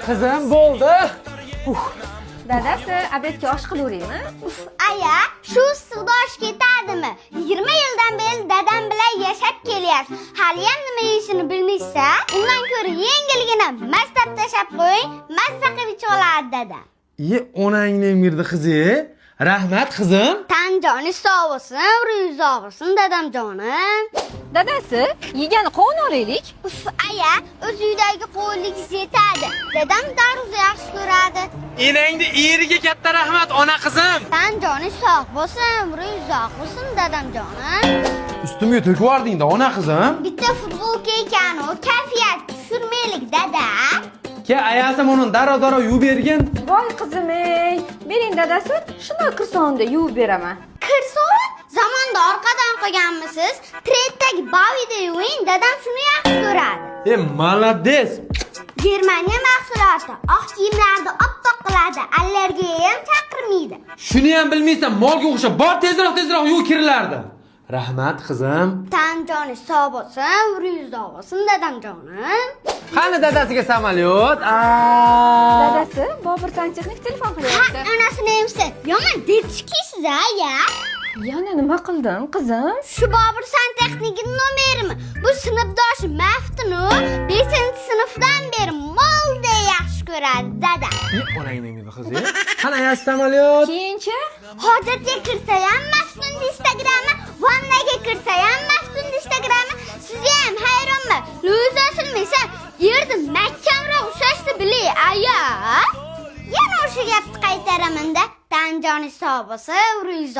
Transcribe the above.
Qizim bo'ldi. Dadasi, obedga osh qilaveraymi? Aya, shu issiqda osh ketadimi? 20 yildan beri dadam bilan yashab kelyapsiz. Hali ham nima yeyishini bilmaysa, undan ko'ra yengilgina mastab tashab qo'ying, mazza qilib ichib oladi dadam. Onangni mirdi qizi. Rahmat qizim. Tan joni sog' bo'lsin, ruhingiz sog' bo'lsin dadamjonim. Dadasi, yegani qovun olaylik. Aya, o'z uydagi qo'yligingiz yetadi. Dadam darvoza yaxshi ko'radi. Enangni eriga katta rahmat ona qizim. Tan joni sog' bo'lsin, ruhingiz sog' bo'lsin dadamjonim. Ustimga to'kib yubording-da ona qizim. Bitta futbolka ekan, u kayfiyat tushirmaylik dada. Ke ayasam uni darov yuvib bergin. Voy qizim ey, bering dadasi, shuna kirsonda yuvib beraman. Kirson, zamonda orqadan qolganmisiz? Tretdagi bavida yuving, dadam shuni yaxshi ko'radi. Молодец. Germaniya mahsuloti oq kiyimlarni oppoq qiladi, allergiya ham chaqirmaydi. Shuni ham bilmaysan, molga o'xshab, bor tezroq yuvib kirlardi. Rahmat qizim. Tan joni sog' bo'lsin, ruhingiz sog' bo'lsin dadamjonim. Qani dadasiga samolyot? Dadasi, Bobur santexnik telefon qilyapti. Onasini emsin. Yomon dechkisiz aya. Yana nima qildim, qizim? Shu Bobur santexnikning nomerimi? Bu sinfdoshi Maftunu 5-sinfdan beri molda yaxshi ko'radi dada. Onangni mirdi qizi. Qani ayas samolyot? Keyinchi? Hojatga kirsa ham Maftun Instagrami, vannaga kirsa ham Maftun Instagrami. Sizga ham hayronman. Luiza silmaysan, yerda mahkamroq ushlashni bilay, aya. Yana o'sha gapni qaytaraman-da. Tan joni sog' bo'lsin, ruhingiz